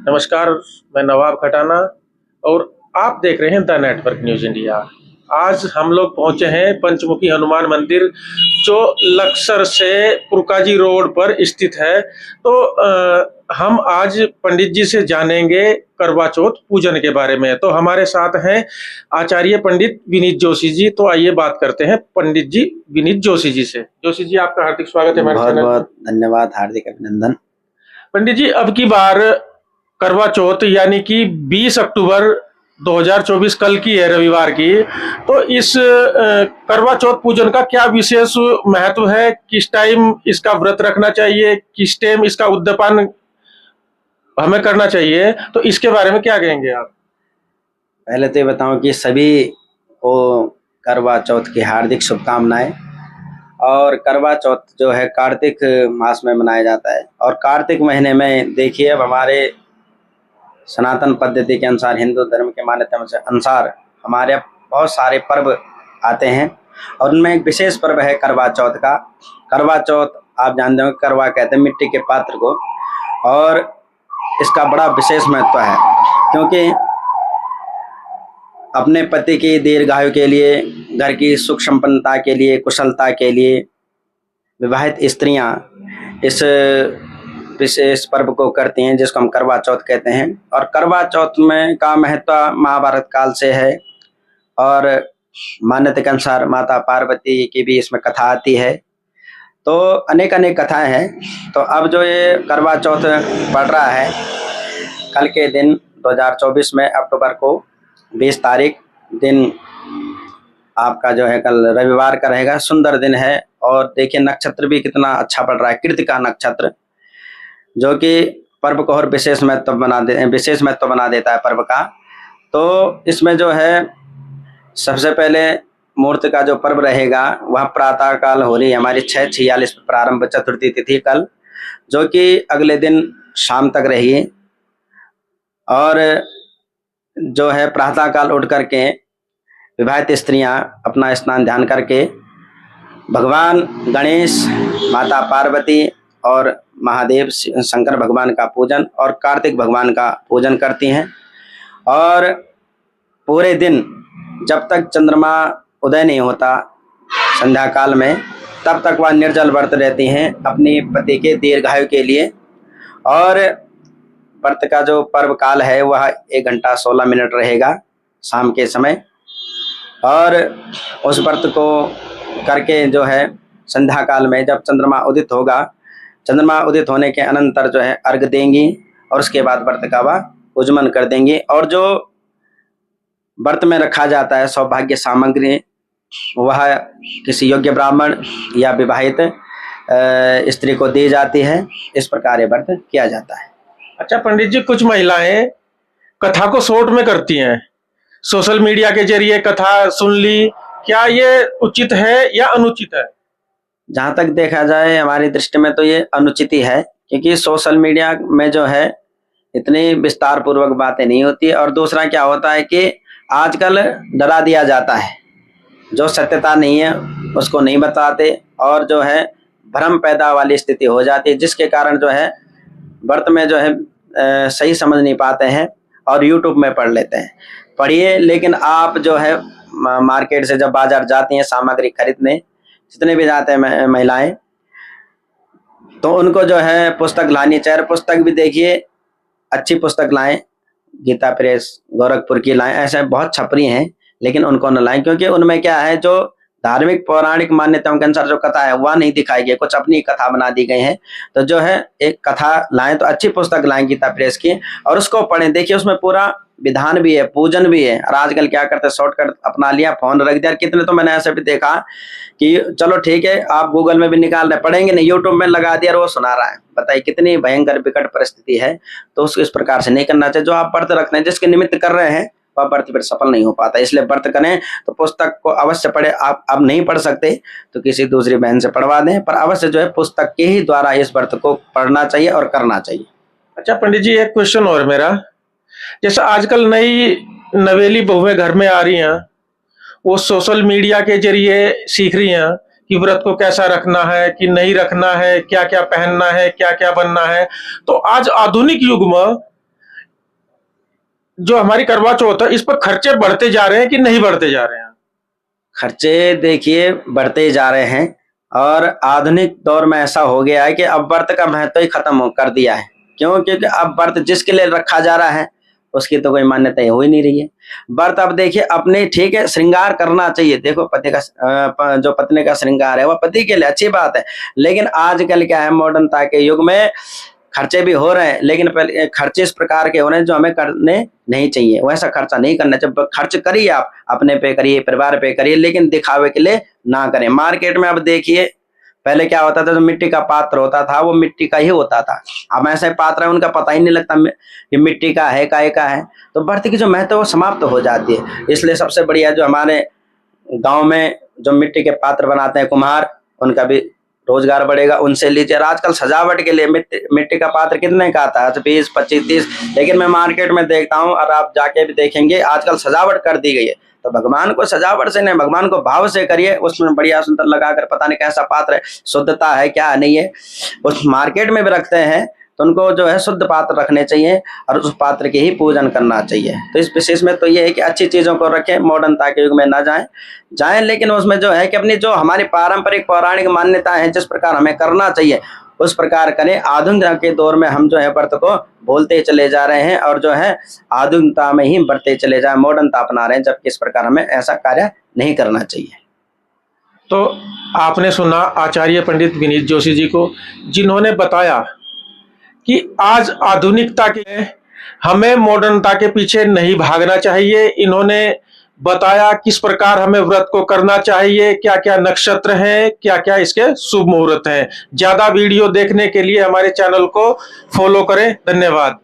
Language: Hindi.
नमस्कार, मैं नवाब खटाना और आप देख रहे हैं द नेटवर्क न्यूज इंडिया। आज हम लोग पहुंचे हैं पंचमुखी हनुमान मंदिर जो लक्सर से पुरकाजी रोड पर स्थित है। तो हम आज पंडित जी से जानेंगे करवा चौथ पूजन के बारे में। तो हमारे साथ हैं आचार्य पंडित विनीत जोशी जी। तो आइए बात करते हैं पंडित जी विनीत जोशी जी से। जोशी जी, आपका हार्दिक स्वागत है हमारे बहुत चैनल पर। बहुत धन्यवाद, हार्दिक अभिनंदन। पंडित जी, अब की बार करवा चौथ यानी कि 20 अक्टूबर 2024 कल की है, रविवार की। तो इस करवा चौथ पूजन का क्या विशेष महत्व है? किस टाइम इसका व्रत रखना चाहिए? किस टाइम इसका उद्यापन हमें करना चाहिए? तो इसके बारे में क्या कहेंगे आप? पहले तो ये बताऊं कि सभी को करवा चौथ की हार्दिक शुभकामनाएं। और करवा चौथ जो है कार्तिक मास में मनाया जाता है। और कार्तिक महीने में देखिए, अब हमारे सनातन पद्धति के अनुसार, हिंदू धर्म के मान्यता के अनुसार हमारे यहाँ बहुत सारे पर्व आते हैं और उनमें एक विशेष पर्व है करवा चौथ का। करवा चौथ आप जानते हो, करवा कहते हैं मिट्टी के पात्र को। और इसका बड़ा विशेष महत्व है क्योंकि अपने पति की दीर्घायु के लिए, घर की सुख संपन्नता के लिए, कुशलता के लिए विवाहित स्त्रियां इस विशेष पर्व को करती हैं, जिसको हम करवा चौथ कहते हैं। और करवा चौथ में का महत्व महाभारत काल से है और मान्यता के अनुसार माता पार्वती की भी इसमें कथा आती है। तो अनेक अनेक कथाएं हैं। तो अब जो ये करवा चौथ पड़ रहा है कल के दिन 2024 में अक्टूबर को 20 तारीख दिन आपका जो है कल रविवार का रहेगा। सुंदर दिन है और देखिए नक्षत्र भी कितना अच्छा पड़ रहा है, कृतिका नक्षत्र, जो कि पर्व को और विशेष महत्व बना देता है पर्व का। तो इसमें जो है सबसे पहले मुहूर्त का जो पर्व रहेगा वह प्रातः काल हो रही है हमारी 6:46 प्रारंभ चतुर्थी तिथि कल, जो कि अगले दिन शाम तक रहेगी। और जो है प्रातः काल उठ करके विवाहित स्त्रियां अपना स्नान ध्यान करके भगवान गणेश, माता पार्वती और महादेव शंकर भगवान का पूजन और कार्तिक भगवान का पूजन करती हैं। और पूरे दिन जब तक चंद्रमा उदय नहीं होता संध्या काल में, तब तक वह निर्जल व्रत रहती हैं अपनी पति के दीर्घायु के लिए। और व्रत का जो पर्व काल है वह 1 घंटा 16 मिनट रहेगा शाम के समय। और उस व्रत को करके जो है संध्या काल में जब चंद्रमा उदित होगा, चंद्रमा उदित होने के अनंतर जो है अर्घ देंगी और उसके बाद व्रत का वह उज्जमन कर देंगी। और जो व्रत में रखा जाता है सौभाग्य सामग्री, वह किसी योग्य ब्राह्मण या विवाहित स्त्री को दी जाती है। इस प्रकार ये व्रत किया जाता है। अच्छा पंडित जी, कुछ महिलाएं कथा को शॉर्ट में करती हैं, सोशल मीडिया के जरिए कथा सुन ली, क्या ये उचित है या अनुचित है? जहाँ तक देखा जाए हमारी दृष्टि में तो ये अनुचित ही है, क्योंकि सोशल मीडिया में जो है इतनी विस्तार पूर्वक बातें नहीं होती। और दूसरा क्या होता है कि आजकल डरा दिया जाता है, जो सत्यता नहीं है उसको नहीं बताते और जो है भ्रम पैदा वाली स्थिति हो जाती है, जिसके कारण जो है व्रत में जो है सही समझ नहीं पाते हैं और यूट्यूब में पढ़ लेते हैं। पढ़िए, लेकिन आप जो है मार्केट से जब बाजार जाती हैं सामग्री खरीदने, जितने भी जाते हैं महिलाएं, तो उनको जो है पुस्तक लानी चाहिए। पुस्तक भी देखिए अच्छी पुस्तक लाएं, गीता प्रेस गोरखपुर की लाएं। ऐसे बहुत छपरी हैं लेकिन उनको न लाएं, क्योंकि उनमें क्या है, जो धार्मिक पौराणिक मान्यताओं के अनुसार जो कथा है वह नहीं दिखाई गई, कुछ अपनी कथा बना दी गई है। तो जो है एक कथा लाएं तो अच्छी पुस्तक लाएं गीता प्रेस की और उसको पढ़ें। देखिए उसमें पूरा विधान भी है, पूजन भी है। और आजकल क्या करते हैं, शॉर्टकट अपना लिया, फोन रख दिया। कितने तो मैंने ऐसे भी देखा कि चलो ठीक है, आप गूगल में भी निकाल रहे, पढ़ेंगे नहीं, यूट्यूब में लगा दिया और वो सुना रहा है। बताइए कितनी भयंकर विकट परिस्थिति है। तो उसको इस प्रकार से नहीं करना चाहिए। जो आप व्रत रख रहे हैं, जिसके निमित्त कर रहे हैं, वह व्रत फिर सफल नहीं हो पाता। इसलिए व्रत करें तो पुस्तक को अवश्य पढ़े। आप अब नहीं पढ़ सकते तो किसी दूसरी बहन से पढ़वा दें, पर अवश्य जो है पुस्तक के ही द्वारा इस व्रत को पढ़ना चाहिए और करना चाहिए। अच्छा पंडित जी, एक क्वेश्चन और मेरा, जैसे आजकल नई नवेली बहुएं घर में आ रही हैं, वो सोशल मीडिया के जरिए सीख रही हैं कि व्रत को कैसा रखना है कि नहीं रखना है, क्या क्या पहनना है, क्या क्या बनना है। तो आज आधुनिक युग में जो हमारी करवा चौथ है, इस पर खर्चे बढ़ते जा रहे हैं कि नहीं बढ़ते जा रहे हैं? खर्चे देखिए बढ़ते जा रहे हैं, और आधुनिक दौर में ऐसा हो गया है कि अब व्रत का महत्व ही खत्म कर दिया है। क्यों? क्योंकि अब व्रत जिसके लिए रखा जा रहा है उसकी तो कोई मान्यता हो ही नहीं रही है। व्रत अब देखिए अपने, ठीक है, श्रृंगार करना चाहिए, देखो पति का जो पत्नी का श्रृंगार है वह पति के लिए अच्छी बात है, लेकिन आजकल क्या है, मॉडर्नता के युग में खर्चे भी हो रहे हैं, लेकिन पहले खर्चे इस प्रकार के हो रहे हैं जो हमें करने नहीं चाहिए। वैसा खर्चा नहीं करना चाहिए। खर्च करिए, आप अपने पे करिए, परिवार पे करिए, लेकिन दिखावे के लिए ना करें। मार्केट में अब देखिए, पहले क्या होता था, जो मिट्टी का पात्र होता था वो मिट्टी का ही होता था। अब ऐसे पात्र है उनका पता ही नहीं लगता ये मिट्टी का है, काहे का है। तो व्रत की जो महत्व है वो समाप्त हो जाती है। इसलिए सबसे बढ़िया जो हमारे गांव में जो मिट्टी के पात्र बनाते हैं कुम्हार, उनका भी रोजगार बढ़ेगा, उनसे लीजिए। आजकल सजावट के लिए मिट्टी का पात्र कितने का आता है? 20, 25, 30। लेकिन मैं मार्केट में देखता हूँ, और आप जाके भी देखेंगे, आजकल सजावट कर दी गई है। तो भगवान को सजावट से नहीं, भगवान को भाव से करिए। उसमें बढ़िया सुंदर लगाकर, पता नहीं कैसा पात्र है, शुद्धता है क्या नहीं है। उस मार्केट में भी रखते हैं तो उनको जो है शुद्ध पात्र रखने चाहिए, और उस पात्र के ही पूजन करना चाहिए। तो इस विशेष में तो ये है कि अच्छी चीजों को रखें, मॉडर्नता के युग में ना जाएं, लेकिन उसमें जो है कि अपनी जो हमारी पारंपरिक पौराणिक मान्यताएं हैं, जिस प्रकार हमें करना चाहिए उस प्रकार करें। आधुनिक के दौर में हम जो है व्रत को भूलते चले जा रहे हैं, और जो है आधुनिकता में ही बढ़ते चले जा, मॉडर्नता अपना रहे हैं, जबकि इस प्रकार हमें ऐसा कार्य नहीं करना चाहिए। तो आपने सुना आचार्य पंडित विनीत जोशी जी को, जिन्होंने बताया कि आज आधुनिकता के हमें मॉडर्नता के पीछे नहीं भागना चाहिए। इन्होंने बताया किस प्रकार हमें व्रत को करना चाहिए, क्या क्या नक्षत्र हैं, क्या क्या इसके शुभ मुहूर्त हैं। ज्यादा वीडियो देखने के लिए हमारे चैनल को फॉलो करें। धन्यवाद।